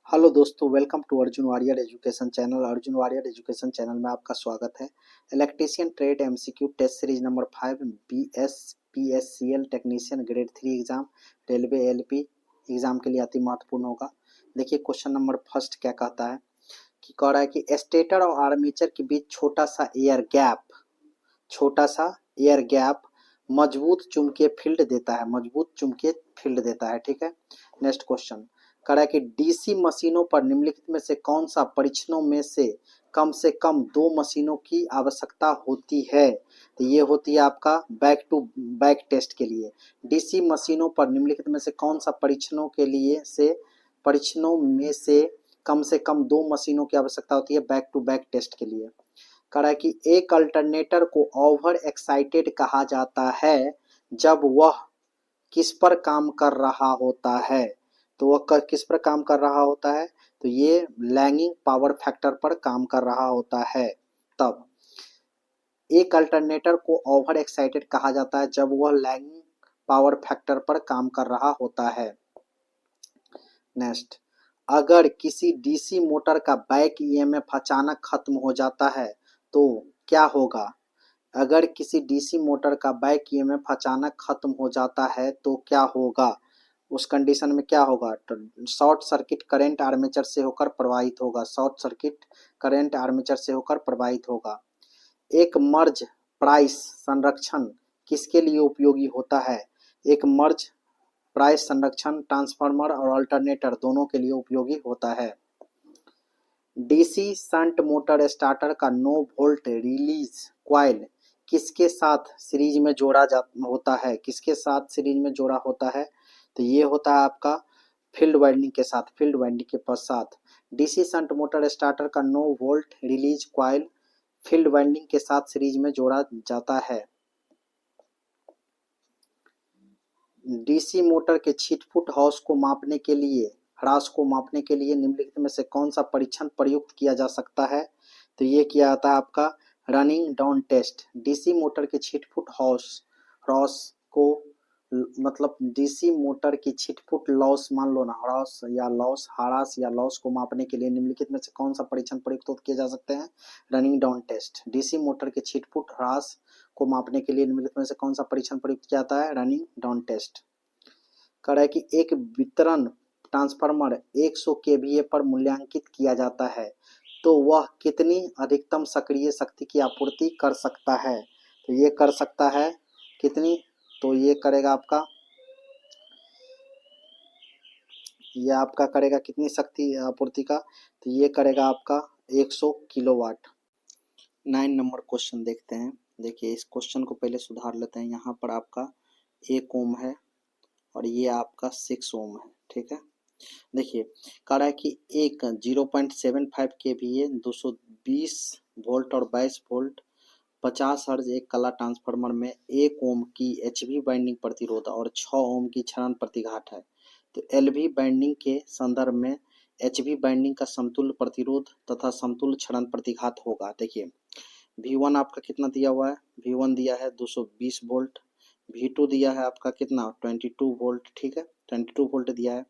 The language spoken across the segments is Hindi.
हेलो दोस्तों, welcome to Arjun warrior education channel. Arjun warrior education channel में आपका स्वागत है। Electrician trade MCQ test series number 5 BSPSCL technician grade 3 exam railway LP exam के लिए अति महत्वपूर्ण होगा। देखिए क्वेश्चन नंबर फर्स्ट क्या कहता है कि कह रहा है कि स्टेटर और आर्मेचर के बीच छोटा सा एयर गैप मजबूत चुंबकीय फील्ड देता है। ठीक है। नेक्स्ट क्वेश्चन कह रहा है कि डीसी मशीनों पर निम्नलिखित में से कौन सा परीक्षणों में से कम 2 मशीनों की आवश्यकता होती है। तो ये होती है आपका बैक टू बैक टेस्ट के लिए। डीसी मशीनों पर निम्नलिखित में से कौन सा परीक्षणों में से कम 2 मशीनों की आवश्यकता होती है बैक टू बैक टेस्ट के लिए। कह रहा है कि एक अल्टरनेटर को ओवर एक्साइटेड कहा जाता है जब वह किस पर काम कर रहा होता है। तो वह किस पर काम कर रहा होता है, तो ये लैगिंग पावर फैक्टर पर काम कर रहा होता है। तब एक अल्टरनेटर को ओवर एक्साइटेड कहा जाता है जब वह लैगिंग पावर फैक्टर पर काम कर रहा होता है। नेक्स्ट, अगर किसी डीसी मोटर का बैक ईएमएफ अचानक खत्म हो जाता है तो क्या होगा। अगर किसी डीसी मोटर का बैक ईएमएफ अचानक खत्म हो जाता है तो क्या होगा। उस कंडीशन में क्या होगा, तो शॉर्ट सर्किट करंट आर्मेचर से होकर प्रवाहित होगा। शॉर्ट सर्किट करंट आर्मेचर से होकर प्रवाहित होगा। एक मर्ज प्राइस संरक्षण किसके लिए उपयोगी होता है। एक मर्ज प्राइस संरक्षण ट्रांसफार्मर और अल्टरनेटर दोनों के लिए उपयोगी होता है। डीसी शंट मोटर स्टार्टर का 9 वोल्ट रिलीज कॉइल किसके साथ सीरीज में होता है। किसके साथ सीरीज में जोड़ा होता है, तो ये होता है आपका फील्ड वाइंडिंग के साथ। फील्ड वाइंडिंग के पश्चात डीसी शंट मोटर स्टार्टर का 9 volt release coil field winding के साथ सीरीज में जोड़ा जाता है। डीसी मोटर के छिटपुट ह्रास को मापने के लिए निम्नलिखित में से कौन सा परीक्षण प्रयुक्त किया जा सकता है। तो ये किया जाता है आपका running down test. DC motor के छिटपुट ह्रास को मतलब डीसी मोटर की छिटपुट लॉस मान लो ना, हरास या लॉस को मापने के लिए निम्नलिखित में से कौन सा परीक्षण प्रयुक्त किए जा सकते हैं। Running down test. DC motor के छिटपुट ह्रास को मापने के लिए निम्नलिखित में से कौन सा परीक्षण प्रयुक्त किया जाता है, रनिंग डाउन टेस्ट। कह रहा है कि एक वितरण ट्रांसफार्मर 100 केवीए पर मूल्यांकित किया जाता है तो वह कितनी अधिकतम सक्रिय शक्ति की आपूर्ति कर सकता है। तो ये कर सकता है कितनी, तो ये करेगा कितनी शक्ति आपूर्ति का, तो ये करेगा आपका 100 किलोवाट। 9 नंबर क्वेश्चन देखते हैं। देखिए इस क्वेश्चन को पहले सुधार लेते हैं। यहाँ पर आपका 1 ओम है और ये आपका 6 ओम है। ठीक है। देखिए कह रहा है कि एक 0.75 केवीए 220 वोल्ट और 22 वोल्ट 50 हर्ज एक कला ट्रांसफार्मर में 1 ओम की एचवी बाइंडिंग प्रतिरोध और 6 ओम की क्षरण प्रतिघात है। तो एलवी बाइंडिंग के संदर्भ में एचवी बाइंडिंग का समतुल्य प्रतिरोध तथा समतुल्य क्षरण प्रतिघात होगा। देखिए V1 आपका कितना दिया हुआ है, V1 दिया है 220 वोल्ट, V2 दिया है आपका कितना 22 वोल्ट। ठीक है, 22 वोल्ट दिया है।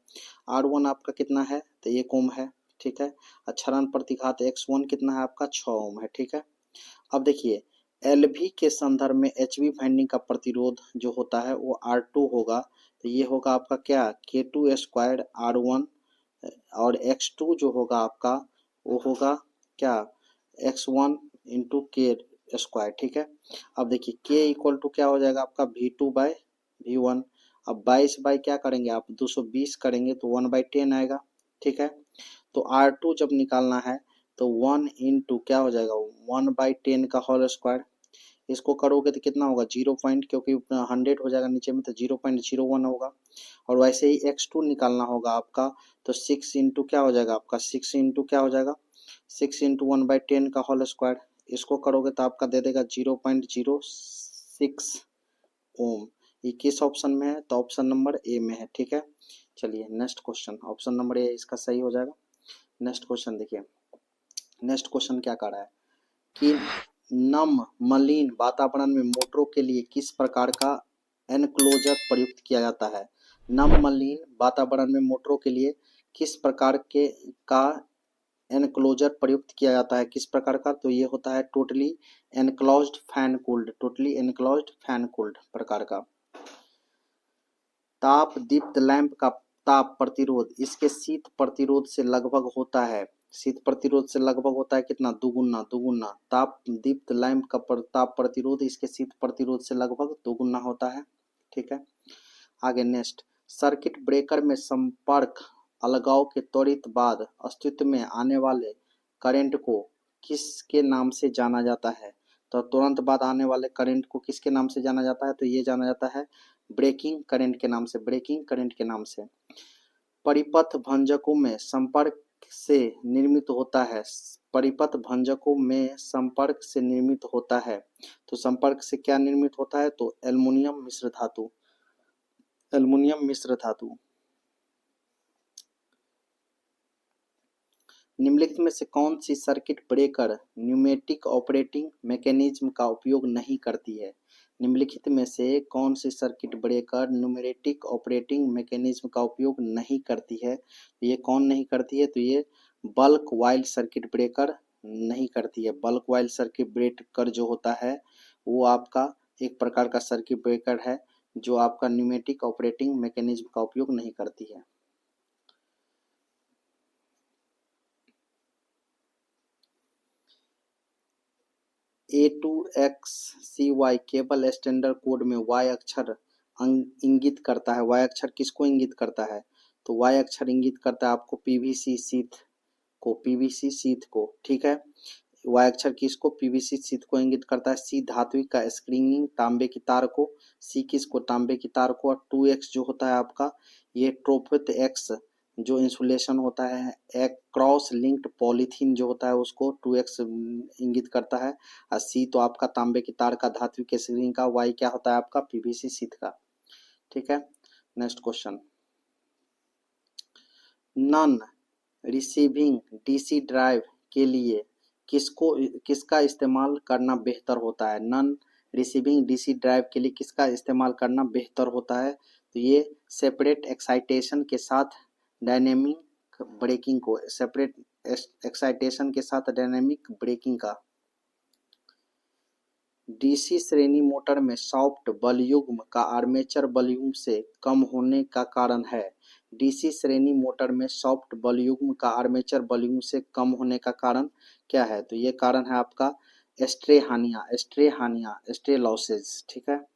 R1 आपका कितना है, तो 1 ओम है। ठीक है, क्षरण प्रतिघात X1 कितना है आपका 6 ओम है। ठीक है। अब देखिए LV के संदर्भ में HV बाइंडिंग का प्रतिरोध जो होता है वो R2 होगा। तो ये होगा आपका क्या K2 स्क्वायर R1 और X2 जो होगा आपका वो होगा क्या X1 इंटू के स्क्वायर। ठीक है। अब देखिए K इक्वल टू क्या हो जाएगा आपका V2 बाई V1। अब 22 बाई क्या करेंगे आप 220 करेंगे तो 1/10 आएगा। ठीक है। तो R2 जब निकालना है तो 1 इंटू क्या हो जाएगा 1/10 का होल स्क्वायर। इसको करोगे तो कितना होगा 0 पॉइंट, क्योंकि 100 हो जाएगा नीचे में तो 0.01 होगा। और वैसे ही X2 निकालना होगा आपका तो 6 इंटू क्या हो जाएगा आपका 6 इंटू क्या हो जाएगा 6 इंटू 1/10 का होल स्क्वायर। इसको करोगे तो आपका दे देगा 0.06 ओम। ये किस ऑप्शन में है, तो ऑप्शन नंबर ए में है। ठीक है। चलिए next question, option number A इसका सही हो जाएगा। नेक्स्ट क्वेश्चन देखिए, नेक्स्ट क्वेश्चन क्या कर रहा है कि नम मलिन वातावरण में मोटरों के लिए किस प्रकार का एनक्लोजर प्रयुक्त किया जाता है। नम मलिन वातावरण में मोटरों के लिए किस प्रकार के का एनक्लोजर प्रयुक्त किया जाता है, किस प्रकार का, तो ये होता है totally enclosed fan cooled, totally enclosed fan cooled प्रकार का। ताप दीप्त लैंप का ताप प्रतिरोध इसके शीत प्रतिरोध से लगभग होता है, शीत प्रतिरोध से लगभग होता है कितना, दुगुना, दुगुना। ताप दीप्त लैंप का ताप प्रतिरोध इसके शीत प्रतिरोध से लगभग दुगुना होता है, ठीक है। आगे नेक्स्ट, सर्किट ब्रेकर में संपर्क अलगाव के त्वरित बाद अस्तित्व में आने वाले करंट को किसके नाम से जाना जाता है, तो तुरंत बाद आने वाले करंट को किसके नाम से जाना जाता है, तो ये जाना जाता है ब्रेकिंग करंट के नाम से, ब्रेकिंग करंट के नाम से। परिपथ भंजकों में संपर्क से निर्मित होता है, परिपथ भंजकों में संपर्क से निर्मित होता है, तो संपर्क से क्या निर्मित होता है, तो एल्युमिनियम मिश्र धातु, एल्युमिनियम मिश्र धातु। निम्नलिखित में से कौन सी circuit breaker pneumatic operating mechanism का उपयोग नहीं करती है, निम्नलिखित में से कौन सी circuit breaker pneumatic operating mechanism का उपयोग नहीं करती है, ये कौन नहीं करती है, तो ये बल्क वाइल्ड सर्किट ब्रेकर नहीं करती है। बल्क वाइल्ड सर्किट ब्रेकर जो होता है वो आपका एक प्रकार का सर्किट ब्रेकर है जो आपका न्यूमेटिक ऑपरेटिंग मैकेनिज्म का उपयोग नहीं करती है। A2XCY केबल स्टैंडर्ड कोड में Y अक्षर इंगित करता है, Y अक्षर किसको इंगित करता है, तो Y अक्षर इंगित करता है आपको पीवीसी शीथ को, पीवीसी शीथ को, ठीक है। Y अक्षर किसको, पीवीसी शीथ को इंगित करता है। C धात्विक का स्क्रीनिंग तांबे की तार को, C किसको, तांबे की तार को। और 2X जो होता है आपका ये ट्रोपित X जो इंसुलेशन होता है, एक क्रॉस लिंक्ड पॉलीथीन जो होता है उसको 2X इंगित करता है। और C तो आपका तांबे की तार का धात्विक स्क्रीनिंग का, Y क्या होता है आपका पीवीसी शीथ का, ठीक है। Next question, non receiving DC drive के लिए किसका इस्तेमाल करना बेहतर होता है, नॉन रिसीविंग डीसी ड्राइव के लिए किसका इस्तेमाल करना बेहतर होता है, तो ये सेपरेट एक्साइटेशन के साथ डायनेमिक ब्रेकिंग को, सेपरेट एक्साइटेशन के साथ डायनेमिक ब्रेकिंग का। डीसी श्रेणी मोटर में सॉफ्ट बलयुग्म का आर्मेचर बलयुग्म से कम होने का कारण है, डीसी श्रेणी मोटर में सॉफ्ट बलयुग्म का आर्मेचर बलयुग्म से कम होने का कारण क्या है, तो ये कारण है आपका स्ट्रे हानियां, स्ट्रे लॉसेज, ठीक है।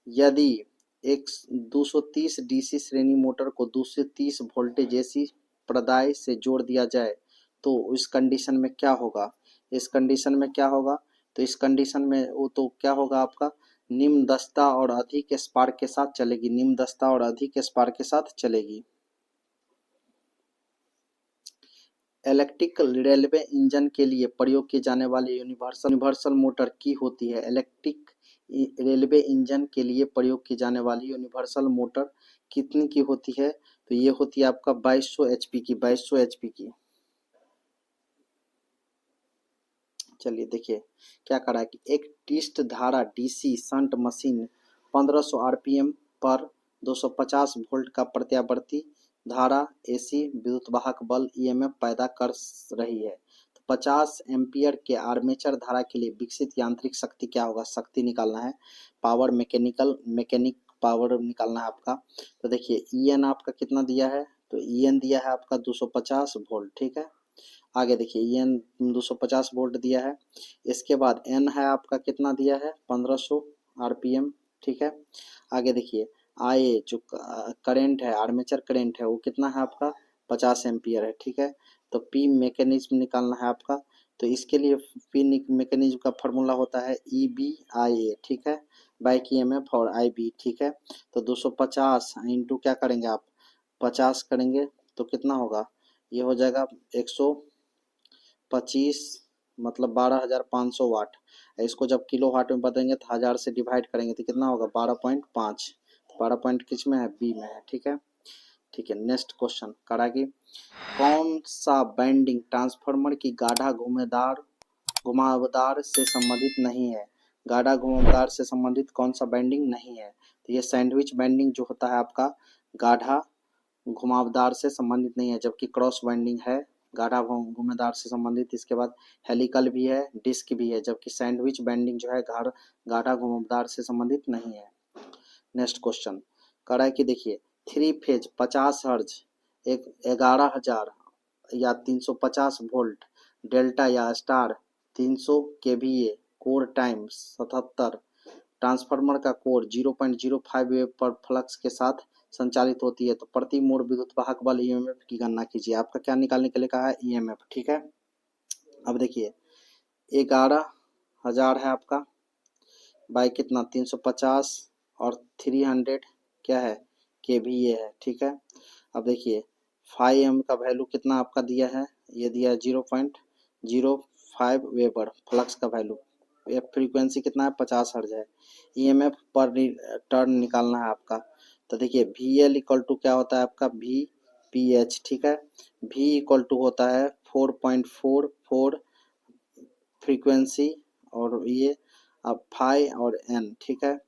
यदि एक 230 डीसी श्रेणी मोटर को 230 वोल्टेज एसी प्रदाय से जोड़ दिया जाए तो इस कंडीशन में क्या होगा, इस कंडीशन में क्या होगा, तो इस कंडीशन में वो तो क्या होगा आपका निम्न दस्ता और अधिक स्पार्क के साथ चलेगी, निम्न दस्ता और अधिक स्पार्क के साथ चलेगी। इलेक्ट्रिक रेलवे इंजन के लिए प्रयोग की जाने वाली यूनिवर्सल मोटर की होती है, इलेक्ट्रिक रेलवे इंजन के लिए प्रयोग की जाने वाली यूनिवर्सल मोटर कितनी की होती है, तो ये होती है आपका 2200 एचपी की, 2200 एचपी की। चलिए देखिए क्या करा है कि एक टिस्ट धारा डीसी शंट मशीन 1500 आरपीएम पर 250 वोल्ट का प्रत्यावर्ती धारा एसी विद्युत वाहक बल ईएमएफ पैदा कर रही है, तो 50 एम्पियर के आर्मेचर धारा के लिए विकसित यांत्रिक शक्ति क्या होगा, शक्ति निकालना है, पावर मैकेनिक पावर निकालना है आपका। तो देखिए ईएन आपका कितना दिया है, तो ईएन दिया है आपका 250 वोल्ट, ठीक है। आगे देखिए एन 250 वोल्ट दिया है, इसके बाद एन है आपका कितना दिया है 1500 आरपीएम, ठीक है। आगे देखिए आई जो करंट है, आर्मेचर करंट है वो कितना है आपका 50 एम्पियर है, ठीक है। तो पी मैकेनिज्म निकालना है आपका, तो इसके लिए पी मैकेनिज्म का फॉर्मूला होता है ई बी आई ए, ठीक है, बाइक ईएमएफ और आई बी, ठीक है। तो 250 इंटू क्या करेंगे आप 50 करेंगे तो कितना होगा, ये हो जाएगा 125 मतलब 12,500 वाट। इसको जब किलो वाट में बदलेंगे तो 1000 से डिवाइड करेंगे तो कितना होगा 12.5, 12 पॉइंट किस में है, बी में है, ठीक है। ठीक है नेक्स्ट क्वेश्चन करागी, कौन सा बैंडिंग ट्रांसफार्मर की गाढ़ा घुमावदार से संबंधित नहीं है, गाढ़ा घुमावदार से संबंधित कौन सा बैंडिंग नहीं है, तो ये सैंडविच बैंडिंग जो होता है आपका गाढ़ा घुमावदार से संबंधित नहीं है, जबकि क्रॉस वाइंडिंग है, गाढ़ा घुमावदार से संबंधित। इसके बाद हेलिकल भी है, डिस्क भी है, जबकि सैंडविच बैंडिंग जो है गाढ़ा घुमावदार से संबंधित नहीं है। नेक्स्ट क्वेश्चन कह रहा है कि देखिए 3 फेज 50 हर्ज 11,000 या 350 वोल्ट डेल्टा या star 300 KVA core time 77 transformer का कोर 0.05 वेव पर फ्लक्स के साथ संचालित होती है, तो प्रति मोड़ विद्युत वाहक बल ईएमएफ की गणना कीजिए। आपका क्या निकालने के लिए कहा है? ईएमएफ। ठीक है, अब देखिए 11,000 है आपका बाई कितना 350 और 300 क्या है केवीए है। ठीक है, अब देखिए 5 का वैल्यू कितना आपका दिया है, ये दिया है 0.05 वेबर फ्लक्स का वैल्यू, फ्रीक्वेंसी कितना है 50 हर्ज है, ईएमएफ पर टर्न निकालना है आपका। तो देखिए VL इक्वल टू क्या होता है आपका VPH। ठीक है, V इक्वल टू होता है 4.44 फ्रीक्वेंसी और ये अब फाई और N। ठीक है,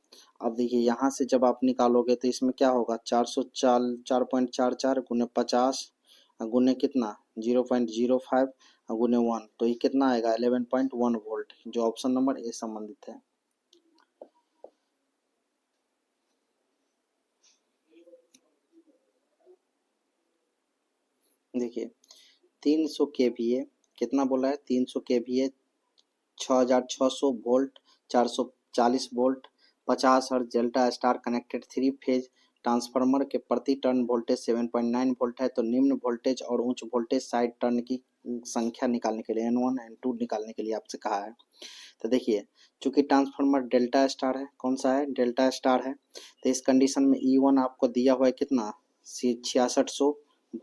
अब देखिए यहाँ से जब आप निकालोगे तो इसमें क्या होगा 4.44 गुने 50 गुने कितना 0.05 गुने 1, तो ये कितना आएगा 11.1 वोल्ट, जो ऑप्शन नंबर ए संबंधित है। देखिए 300 केवीए कितना बोला है 300 KVA 6,600 volt 440 volt 50 hertz delta star connected 3 phase transformer के प्रति टर्न वोल्टेज 7.9 वोल्ट है, तो निम्न वोल्टेज और उच्च वोल्टेज साइड टर्न की संख्या निकालने के लिए N1 N2 निकालने के लिए आपसे कहा है। तो देखिए चूंकि ट्रांसफार्मर डेल्टा स्टार है, कौन सा है डेल्टा स्टार है, तो इस कंडीशन में E1 आपको दिया हुआ है कितना 6600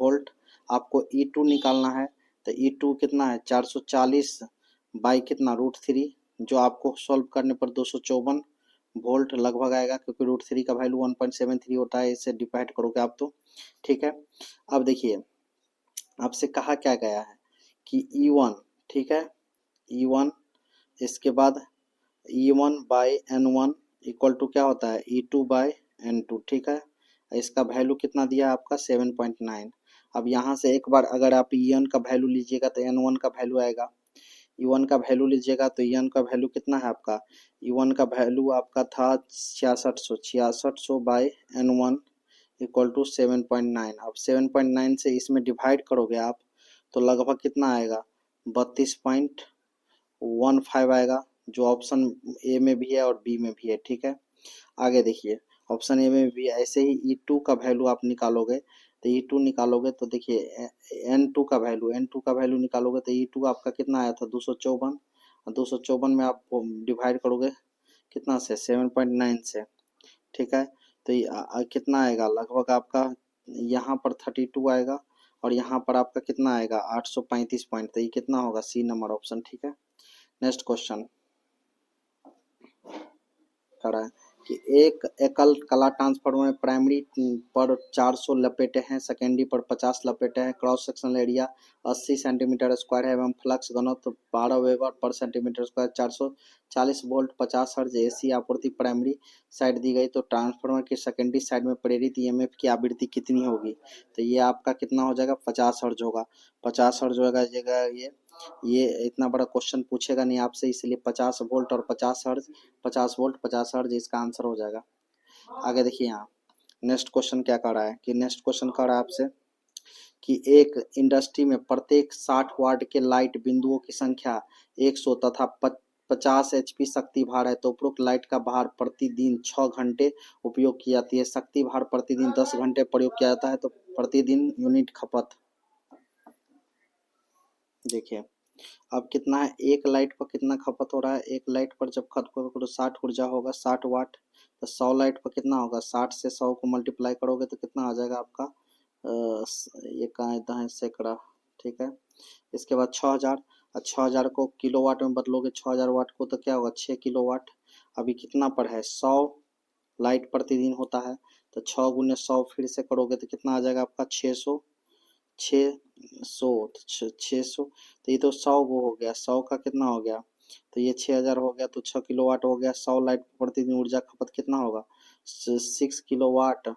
वोल्ट, आपको E2 निकालना है, तो E2 कितना है 440 बाई कितना √3, जो आपको सॉल्व करने पर 254 वोल्ट लगभग आएगा, क्योंकि √3 का वैल्यू 1.73 होता है, इससे डिवाइड करोगे आप तो। ठीक है, अब देखिए आपसे कहा क्या गया है कि E1, ठीक है E1, इसके बाद E1 by N1 equal to क्या होता है E2 बाई N2। ठीक है, इसका वैल्यू कितना दिया है आपका 7.9। अब यहाँ से एक बार अगर आप E1 का वैल्यू लीजिएगा तो N1 का वैल्यू आएगा, E1 का वैल्यू लीजिएगा तो E1 का वैल्यू कितना है आपका, E1 का वैल्यू आपका था 6600 बाई N1 इक्वल टू 7.9। अब 7.9 से इसमें डिवाइड करोगे आप तो लगभग कितना आएगा 32.15 आएगा, जो ऑप्शन ए में भी है और बी में भी है। ठीक है, आगे देखिए ऑप्शन ए में भी ऐसे ही E2 का वैल्यू आप निकालोगे, तो E2 निकालोगे तो देखिए N2 का वैल्यू निकालोगे तो E2 आपका कितना आया था 254, 254 में आप डिवाइड करोगे कितना से 7.9 से। ठीक है, तो ये कितना आएगा लगभग आपका यहाँ पर 32 आएगा और यहाँ पर आपका कितना आएगा 835 पॉइंट, तो ये कितना होगा सी नंबर ऑप्शन। ठीक है, नेक्स्ट क्वेश्चन करा है कि एक एकल कला ट्रांसफार्मर में प्राइमरी पर 400 लपेटे हैं, सेकेंडरी पर 50 लपेटे हैं, cross sectional area 80 centimetre square है एवं फ्लक्स घनत्व 12 वेबर पर सेंटीमीटर स्क्वायर, 440 वोल्ट 50 हर्ज एसी आपूर्ति प्राइमरी साइड दी गई, तो ट्रांसफार्मर की सेकेंडरी साइड में प्रेरित ईएमएफ की आवृत्ति कितनी होगी, तो ये आपका कितना हो जाएगा 50 हर्ज होगा, 50 हर्ज होगा ये इतना बड़ा क्वेश्चन पूछेगा नहीं आपसे, इसलिए 50 वोल्ट और 50 हर्ज 50 वोल्ट 50 हर्ज इसका आंसर हो जाएगा। आगे देखिए यहाँ नेक्स्ट क्वेश्चन क्या कर रहा है कि नेक्स्ट क्वेश्चन कर रहा है आपसे कि एक इंडस्ट्री में प्रत्येक 60 वाट के लाइट बिंदुओं की संख्या 100 तथा 50 HP शक्ति भार है, तो उपरोक्त लाइट का भार प्रतिदिन 6 घंटे उपयोग की जाती है, शक्ति भार प्रतिदिन 10 घंटे प्रयोग किया जाता है, तो प्रतिदिन यूनिट खपत। देखिए अब कितना है एक लाइट पर कितना खपत हो रहा है, एक लाइट पर जब खपत करो 60 ऊर्जा होगा 60 वाट, तो 100 लाइट पर कितना होगा 60 से 100 को मल्टीप्लाई करोगे तो कितना आ जाएगा आपका ये कहाँ है सैकड़ा। ठीक है, इसके बाद 6000 और 6000 को किलोवाट में बदलोगे 6000 वाट को तो क्या होगा 6 किलोवाट। अभी कितना पर है 100 लाइट प्रतिदिन होता है, तो 6 गुने 100 फिर से करोगे तो कितना आ जाएगा आपका 600 तो ये तो 100 वो हो गया, 100 का कितना हो गया तो ये 6000 हो गया, तो 6 किलोवाट हो गया, 100 लाइट प्रतिदिन ऊर्जा खपत कितना होगा 6 किलोवाट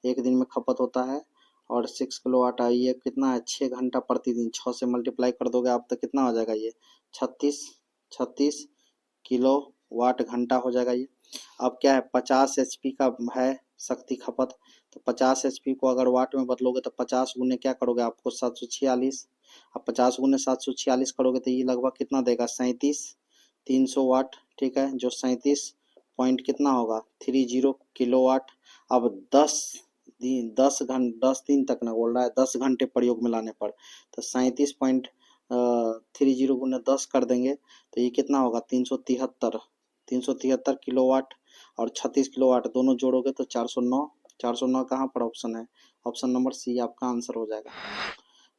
एक दिन में खपत होता है, और 6 किलोवाट ये कितना है 6 घंटा प्रतिदिन, 6 से मल्टीप्लाई कर दोगे आप तो कितना हो जाएगा ये 36 किलोवाट घंटा हो जाएगा ये। अब क्या है 50 HP का है शक्ति खपत, तो 50 HP को अगर वाट में बदलोगे तो 50 गुने क्या करोगे आपको 746, अब 50 गुने 746 करोगे तो ये लगभग कितना देगा 37,300 वाट, ठीक है, जो 37 पॉइंट कितना होगा 30 किलोवाट। अब 10 दिन तक ना बोल रहा है 10 घंटे प्रयोग में लाने पर, तो 37.30 गुने 10 कर देंगे तो ये कितना होगा 373 किलोवाट, और 36 किलोवाट दोनों जोड़ोगे तो 409 कहाँ पर ऑप्शन है, ऑप्शन नंबर सी आपका आंसर हो जाएगा।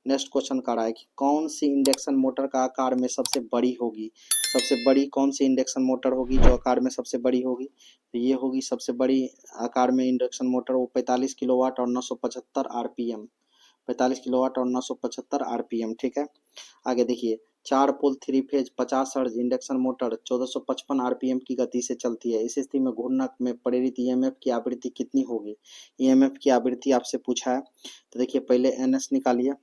नेक्स्ट क्वेश्चन का रहा है कि कौन सी इंडक्शन मोटर का आकार में सबसे बड़ी होगी, सबसे बड़ी कौन सी इंडक्शन मोटर होगी जो आकार में सबसे बड़ी होगी, तो ये होगी सबसे बड़ी आकार में इंडक्शन मोटर, वो 45 किलोवाट और 975 आरपीएम, 45 किलोवाट और 975 आरपीएम, ठीक है। आगे देखिए 4 पोल 3 phase 50 hertz induction motor 1455 RPM की गति से चलती है, इस स्थिति में घूर्णक में प्रेरित ईएमएफ की आवृत्ति कितनी होगी, ईएमएफ की आवृत्ति आपसे पूछा है। तो देखिए पहले एनएस निकालिए,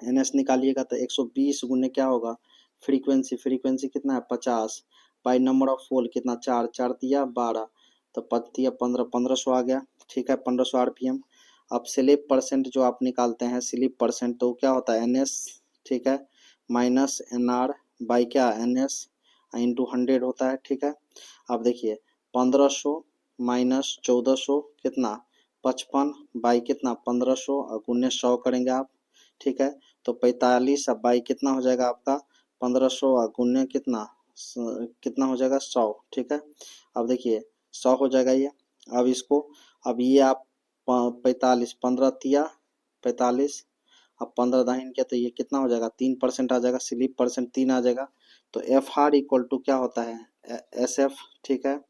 एनएस निकालिएगा तो 120 गुने क्या होगा फ्रीक्वेंसी कितना है 50 बाई नंबर ऑफ पोल कितना 4 दिया 12, तो 5 दिया 1500 आ गया, ठीक है 1500 आरपीएम। अब स्लिप परसेंट जो आप निकालते हैं स्लिप परसेंट, तो क्या होता है एनएस, ठीक है, माइनस एनआर बाई क्या एनएस इंटू 100 होता है, ठीक है। अब देखिए 1500 माइनस 1400 कितना 55 बाई कितना 1500 और गुने 100 करेंगे आप, ठीक है, तो 45 अब बाई कितना हो जाएगा आपका 1500 और गुने कितना हो जाएगा 100, ठीक है। अब देखिए 100 हो जाएगा ये, अब इसको अब ये आप 45 15 तिया 45, अब 15 दाहिन किया तो ये कितना हो जाएगा 3% आ जाएगा, स्लिप परसेंट 3 आ जाएगा, तो एफ आर इक्वल टू क्या होता है एस एफ, ठीक है,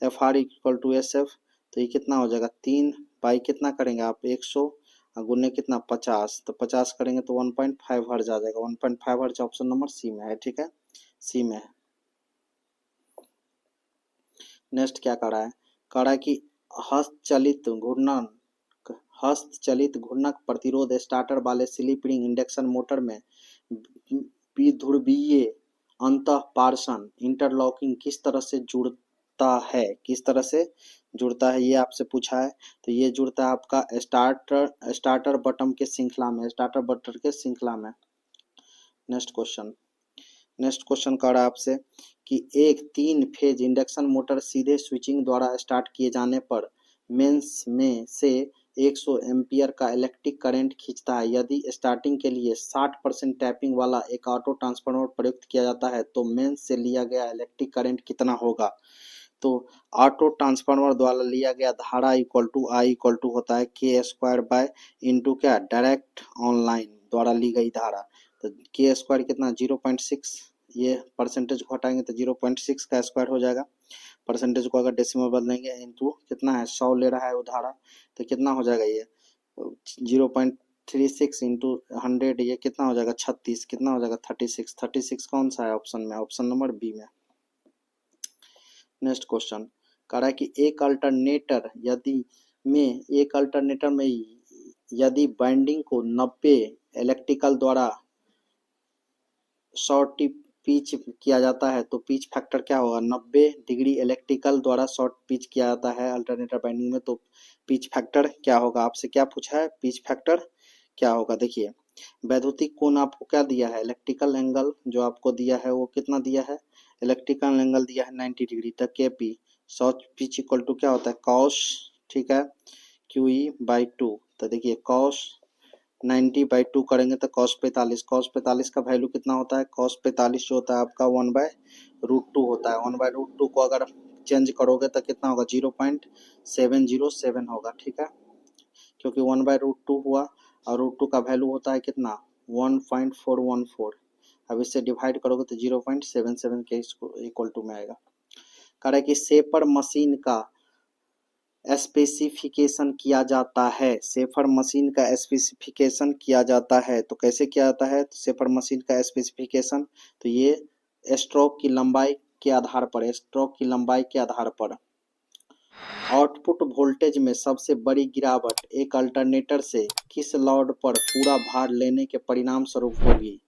F R equal to S F, तो ये कितना हो जाएगा 3 बाई कितना करेंगे आप 100 गुने कितना 50, तो 50 करेंगे तो 1.5 हर्ज आ जाएगा, 1.5 हर्ज ऑप्शन नंबर सी में है, ठीक है, सी में है। नेक्स्ट क्या कर रहा है कि हस्तचलित घूर्णक प्रतिरोध स्टार्टर वाले स्लिप रिंग इंडक्शन मोटर में विध्रुवीय अंतःपार्षण इंटरलॉकिंग किस तरह से जुड़ता है, किस तरह से जुड़ता है ये आपसे पूछा है। तो ये जुड़ता है आपका स्टार्टर बटन के श्रृंखला में, स्टार्टर बटन के श्रृंखला में। नेक्स्ट क्वेश्चन कर रहा है आपसे कि एक 3 फेज इंडक्शन मोटर सीधे स्विचिंग द्वारा स्टार्ट किए जाने पर मेंस में से 100 एम्पियर का इलेक्ट्रिक करंट खींचता है, यदि स्टार्टिंग के लिए 60% टैपिंग वाला एक ऑटो ट्रांसफार्मर प्रयुक्त किया जाता है तो मेंस से लिया गया इलेक्ट्रिक करंट कितना होगा। तो ऑटो ट्रांसफार्मर द्वारा लिया गया धारा equal to I equal to होता है के स्क्वायर बाय इंटू क्या डायरेक्ट ऑनलाइन द्वारा ली गई धारा, तो के स्क्वायर कितना 0.6, ये परसेंटेज को हटाएंगे तो 0.6 का स्क्वायर हो जाएगा, परसेंटेज को अगर डेसिमल बदलेंगे इंटू कितना है 100 ले रहा है वो धारा, तो कितना हो जाएगा ये 0.36 इंटू 100, ये कितना हो जाएगा 36, कितना हो जाएगा 36 कौन सा है ऑप्शन में, ऑप्शन नंबर बी में। नेक्स्ट क्वेश्चन कह रहा है कि एक अल्टरनेटर में यदि बाइंडिंग को 90 इलेक्ट्रिकल द्वारा शॉर्ट पिच किया जाता है तो पिच फैक्टर क्या होगा 90 डिग्री इलेक्ट्रिकल द्वारा शॉर्ट पिच किया जाता है अल्टरनेटर बाइंडिंग में, तो पिच फैक्टर क्या होगा, आपसे क्या पूछा है पिच फैक्टर क्या होगा। देखिए वैद्युतिक कोण आपको क्या दिया है, इलेक्ट्रिकल एंगल जो आपको दिया है वो कितना दिया है, इलेक्ट्रिकल एंगल दिया है 90 डिग्री तक, K P short pitch equal to क्या होता है कॉस, ठीक है, क्यू ई बाई 2, तो देखिए कॉस 90/2 करेंगे तो cos 45 का वैल्यू कितना होता है, cos 45 जो होता है आपका 1/√2 होता है, 1/√2 को अगर चेंज करोगे तो कितना होगा 0.707 होगा, ठीक है, क्योंकि 1/√2 हुआ और √2 का वैल्यू होता है कितना 1.414, अब इससे डिवाइड करोगे तो 0.77 के इक्वल टू में आएगा। कह रहा है कि शेपर मशीन का स्पेसिफिकेशन किया जाता है, शेफर मशीन का स्पेसिफिकेशन किया जाता है, तो कैसे किया जाता है, तो शेफर मशीन का स्पेसिफिकेशन तो ये स्ट्रोक की लंबाई के आधार पर, स्ट्रोक की लंबाई के आधार पर आउटपुट वोल्टेज में सबसे बड़ी गिरावट एक अल्टरनेटर से किस लोड पर पूरा भार लेने के परिणाम स्वरूप होगी?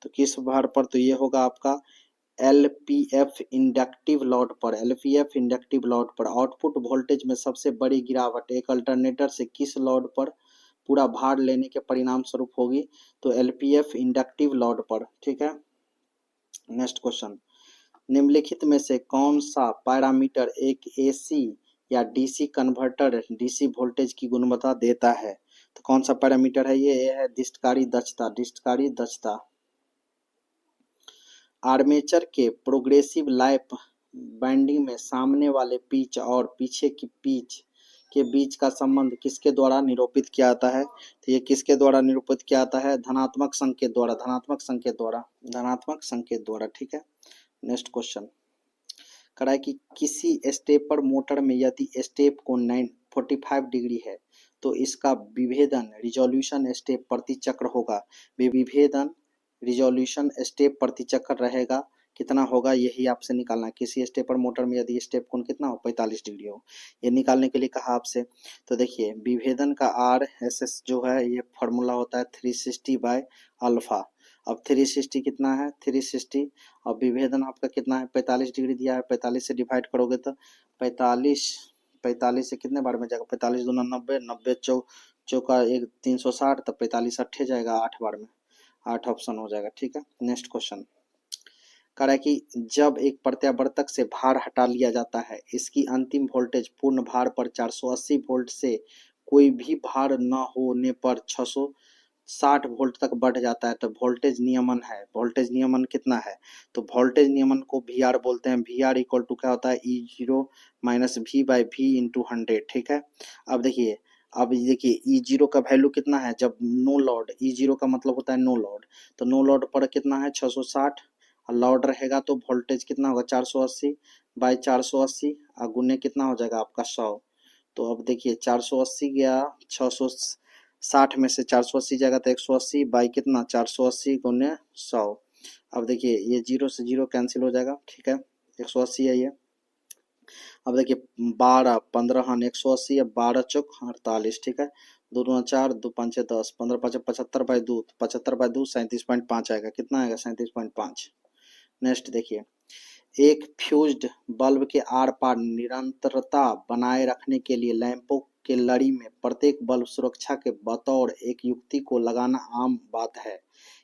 तो किस भार पर? तो ये होगा आपका एलपीएफ इंडक्टिव लोड पर। एलपीएफ इंडक्टिव लोड पर आउटपुट वोल्टेज में सबसे बड़ी गिरावट एक अल्टरनेटर से किस लोड पर पूरा भार लेने के परिणाम स्वरूप होगी? तो एलपीएफ इंडक्टिव लोड पर। ठीक है, नेक्स्ट क्वेश्चन, निम्नलिखित में से कौन सा पैरामीटर एक एसी या डीसी कन्वर्टर डीसी वोल्टेज की गुणवत्ता देता है? तो कौन सा पैरामीटर है? ये है दीष्टकारी दक्षता। दीष्टकारी दक्षता। आर्मेचर के प्रोग्रेसिव लैप बैंडिंग में सामने वाले पिच और पीछे की पिच के बीच का संबंध किसके द्वारा निरूपित किया जाता है? तो ये किसके द्वारा निरूपित किया जाता है? धनात्मक संकेत द्वारा। धनात्मक संकेत द्वारा। धनात्मक संकेत द्वारा। ठीक है, नेक्स्ट क्वेश्चन, करा है कि किसी स्टेपर मोटर में यदि स्टेप को 45 डिग्री है तो इसका विभेदन रिजोल्यूशन स्टेप प्रति चक्र होगा। विभेदन रिजोल्यूशन स्टेप प्रति चक्र रहेगा कितना होगा, यही आपसे निकालना है। किसी स्टेपर मोटर में यदि स्टेप कोण कितना हो, 45 डिग्री हो, ये निकालने के लिए कहा आपसे। तो देखिए विभेदन का RSS जो है ये फॉर्मूला होता है 360 बाय अल्फा। अब 360 कितना है? 360 और विभेदन आपका कितना है? 45 डिग्री दिया है। 45 से डिवाइड करोगे तो 45 से कितने बार में जाएगा? 45 दूना 90, 90 चौका 360, तो 45 अट्ठे जाएगा 8 बार में। 8 ऑप्शन हो जाएगा। ठीक है, नेक्स्ट क्वेश्चन, कह रहा है कि जब एक प्रत्यावर्तक से भार हटा लिया जाता है इसकी अंतिम वोल्टेज पूर्ण भार पर 480 वोल्ट से कोई भी भार न होने पर 660 वोल्ट तक बढ़ जाता है तो वोल्टेज नियमन है। वोल्टेज नियमन कितना है? तो वोल्टेज नियमन को VR बोलते हैं। VR इक्वल टू क्या होता है? E0 minus V by V into 100। ठीक है, अब देखिए E0 का वैल्यू कितना है? जब नो लोड, E0 का मतलब होता है नो लोड, तो नो लोड पर कितना है? 660, और लोड रहेगा तो वोल्टेज कितना होगा? 480 बाई 480 और गुने कितना हो जाएगा आपका 100। तो अब देखिए 480 गया, 660 में से 480 जाएगा तो 180 बाई कितना? 480 गुने 100। अब देखिए ये 0 से 0 कैंसिल हो जाएगा। ठीक है, 180 है ये। अब देखिए 12 15 180 है, 12 चौक 48। ठीक है, 2 दूना 4, 2 5 10, 15 5 75 बाई 2, 75 बाई 2 37.5 आएगा। कितना आएगा? 37.5। नेक्स्ट देखिए, एक फ्यूज्ड बल्ब के आर पार निरंतरता बनाए रखने के लिए लैंपों के लड़ी में प्रत्येक बल्ब सुरक्षा के बतौर एक युक्ति को लगाना आम बात है।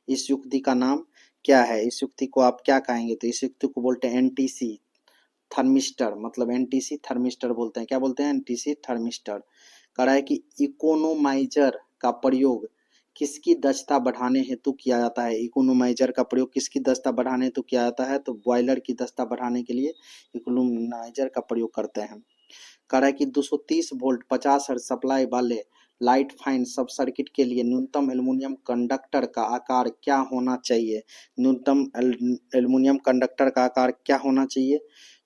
इस युक्ति का नाम क्या है? इस युक्ति को आप क्या कहेंगे? तो इस युक्ति को बोलते हैं एनटीसी थर्मिस्टर। मतलब एनटीसी थर्मिस्टर बोलते हैं। क्या बोलते हैं? NTC thermistor. कह रहा है कि इकोनोमाइजर का प्रयोग किसकी दक्षता बढ़ाने हेतु किया जाता है? इकोनोमाइजर का प्रयोग किसकी दक्षता बढ़ाने हेतु किया जाता है? तो बॉयलर की दक्षता बढ़ाने के लिए इकोनोमाइजर का प्रयोग करते हैं। कह रहा है कि 230 वोल्ट 50 हर्ट्ज सप्लाई वाले लाइट फाइन सब सर्किट के लिए न्यूनतम एल्युमिनियम कंडक्टर का आकार क्या होना चाहिए? न्यूनतम एल्युमिनियम कंडक्टर का आकार क्या होना चाहिए?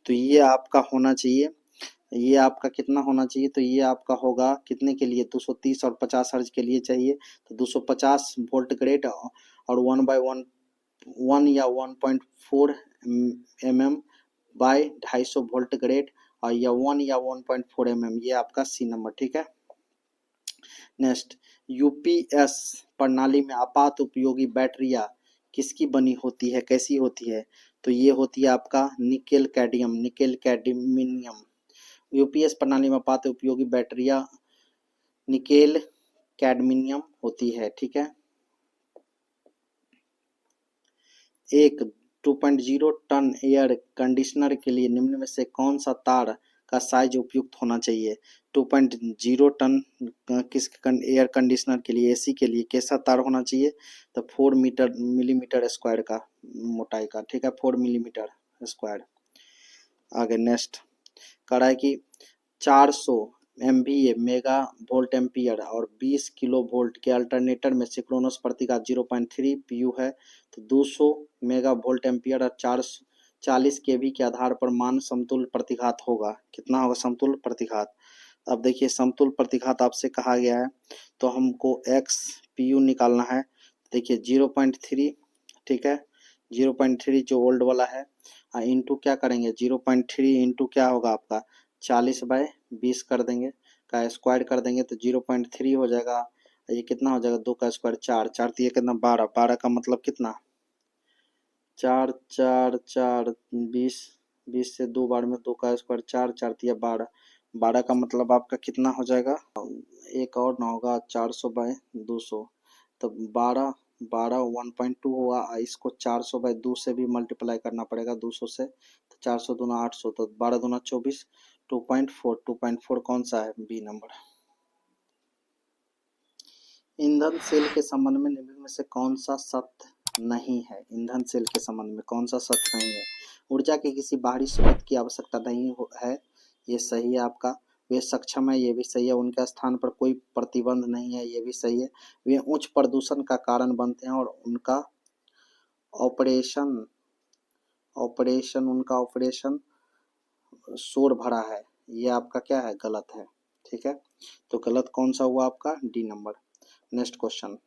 तो ये आपका होना चाहिए, ये आपका कितना होना चाहिए? तो ये आपका होगा कितने के लिए? 230 और 50 हर्ज के लिए चाहिए तो 250 वोल्ट ग्रेड और 1 या 1.4 mm बाय 250 वोल्ट ग्रेड और या 1 या 1.4 mm, ये आपका सी नंबर। ठीक है, नेक्स्ट, यूपीएस प्रणाली में आपात उपयोगी बैटरियां किसकी बनी होती है? कैसी होती है? तो ये होती है आपका nickel cadmium, nickel cadmium. UPS प्रणाली में आपात उपयोगी बैटरियां निकेल कैडमियम होती है। ठीक है, एक 2.0 टन एयर कंडीशनर के लिए निम्न में से कौन सा तार का साइज उपयुक्त होना चाहिए? 2.0 टन किस एयर कंडीशनर के लिए, एसी के लिए कैसा तार होना चाहिए? तो 4 मिलीमीटर स्क्वायर का मोटाई का। ठीक है, 4 मिलीमीटर स्क्वायर। आगे नेक्स्ट, कह रहा है कि 400 MVA मेगा वोल्ट एम्पियर और 20 किलो वोल्ट के अल्टरनेटर में सिंक्रोनस प्रतिघात 0.3 pu है तो 200 मेगा वोल्ट एम्पियर और 440 kV के आधार पर मान समतुल्य प्रतिघात होगा। कितना होगा समतुल्य प्रतिघात? अब देखिए समतुल्य प्रतिघात आपसे कहा गया है तो हमको x pu निकालना है। देखिए 0.3, ठीक है, 0.3 जो ओल्ड वाला है इंटू क्या करेंगे? 0.3 इंटू क्या होगा आपका 40/20 कर देंगे, का स्क्वायर कर देंगे तो 0.3 हो जाएगा। ये कितना हो जाएगा, 2 का स्क्वायर 4, 4 तो ये कितना 12, 12 का मतलब कितना 4 4 4 20, 20 से 2 बार में 2 का स्क्वायर 4, 4 तो 12, 12 का मतलब आपका कितना हो जाएगा, एक और ना होगा 400/200, तो 12 12 1.2 हुआ। इसको 400/2 से भी मल्टीप्लाई करना पड़ेगा 200 से, तो 400 दूना 800, तो 12 दूना 24, 2.4, 2.4 कौन सा है, बी नंबर। ईंधन सेल के संबंध में निम्न में से कौन सा सत्य नहीं है, ईंधन सेल के संबंध में कौन सा सत्य नहीं है। ऊर्जा के किसी बाहरी स्रोत की आवश्यकता नहीं है, ये सही है आपका। वे सक्षम है, ये भी सही है। उनके स्थान पर कोई प्रतिबंध नहीं है, ये भी सही है। वे उच्च प्रदूषण का कारण बनते हैं और उनका ऑपरेशन शोर भरा है, ये आपका क्या है, गलत है। ठीक है, तो गलत कौन सा हुआ आपका, डी नंबर। नेक्स्ट क्वेश्चन,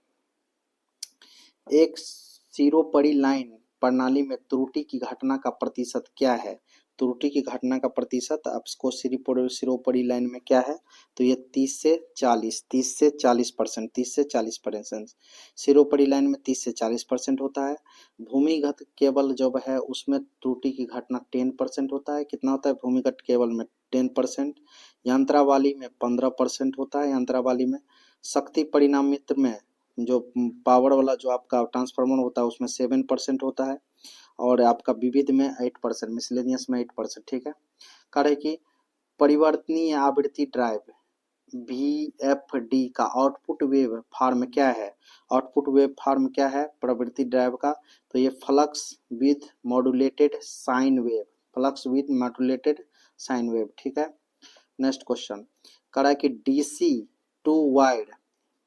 एक सिरोपरी लाइन प्रणाली में त्रुटि की घटना का प्रतिशत क्या है। त्रुटि की घटना का प्रतिशत आपको सिरोपरी लाइन में क्या है, तो ये 30 से 40%, 30 से 40%। सिरोपरी लाइन में 30 से 40% होता है। भूमिगत केबल जब है उसमें त्रुटि की घटना 10% होता है। कितना होता है भूमिगत केबल में, 10%। यंत्रावली में 15% होता है। यंत्रावली में शक्ति परिणामित्र में जो पावर वाला जो आपका ट्रांसफार्मर होता है उसमें 7% होता है, और आपका विविध में 8%, मिसलेनियस में 8%। ठीक है, कह रहे कि परिवर्तनीय आवृत्ति ड्राइव VFD का आउटपुट वेव फॉर्म क्या है। आउटपुट वेव फॉर्म क्या है प्रवृत्ति ड्राइव का, तो ये flux with modulated sine wave, flux with modulated sine wave. ठीक है, नेक्स्ट क्वेश्चन, कह रहा है कि DC 2 वाइड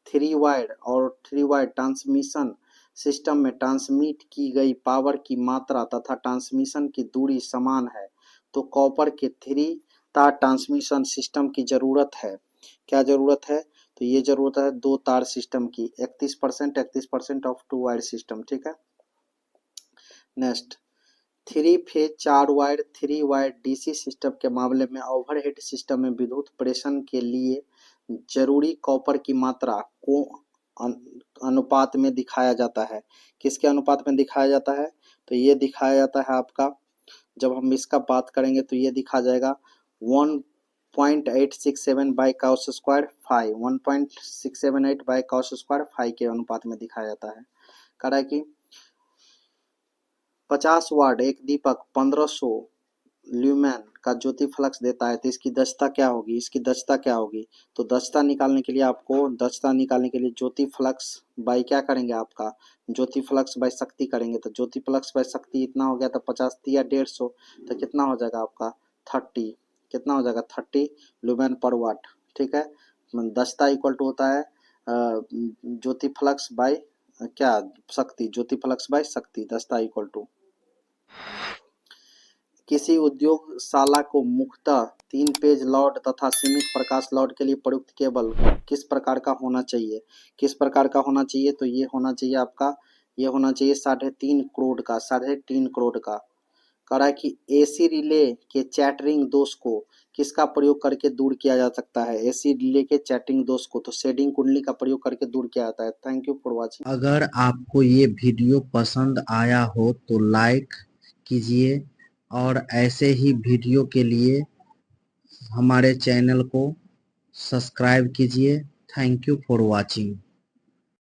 3 वाइड और 3 वाइड ट्रांसमिशन सिस्टम में ट्रांसमिट की गई पावर की मात्रा तथा ट्रांसमिशन की दूरी समान है, तो कॉपर के 3 तार ट्रांसमिशन सिस्टम की जरूरत है। क्या जरूरत है, तो ये जरूरत है 2 तार सिस्टम की, 31% ऑफ 2 वाइड सिस्टम। ठीक है, next, 3 phase 4 wide 3 wide DC system के मामले में ओवरहेड सिस्टम में विद्युत प्रेषण के लिए जरूरी कॉपर की मात्रा को अनुपात में दिखाया जाता है। किसके अनुपात में दिखाया जाता है, तो ये दिखाया जाता है आपका, जब हम इसका बात करेंगे तो ये दिखा जाएगा 1.867 by cos square 5, 1.678 by cos square 5 के अनुपात में दिखाया जाता है। कह रहा है कि 50 वाट एक दीपक 1500 ल्यूमेन का ज्योति फ्लक्स देता है, तो इसकी दक्षता क्या होगी, इसकी दक्षता क्या होगी, तो दक्षता निकालने के लिए आपको ज्योति फ्लक्स बाई क्या करेंगे, आपका ज्योति फ्लक्स बाई शक्ति करेंगे, तो ज्योति फ्लक्स बाई शक्ति इतना हो गया, तो 50 या 150, तो कितना हो जाएगा आपका 30, कितना हो जाएगा 30 ल्यूमेन पर वाट। ठीक है, दक्षता इक्वल टू होता है ज्योति फ्लक्स बाई क्या शक्ति, ज्योति फ्लक्स बाई शक्ति, दक्षता इक्वल टू। किसी उद्योगशाला को मुख्यतः 3 पेज लॉड तथा सीमित प्रकाश लॉड के लिए प्रयुक्त केबल किस प्रकार का होना चाहिए, किस प्रकार का होना चाहिए, तो ये होना चाहिए आपका, ये होना चाहिए 3.5 करोड़ का, 3.5 करोड़ का। कह रहा है कि AC रिले के चैटरिंग दोष को किसका प्रयोग करके दूर किया जा सकता है, AC रिले के चैटरिंग दोष को, तो शेडिंग कुंडली का प्रयोग करके दूर किया जाता है। Thank you for watching. अगर आपको ये वीडियो पसंद आया हो तो लाइक कीजिए और ऐसे ही वीडियो के लिए हमारे चैनल को सब्सक्राइब कीजिए। Thank you for watching.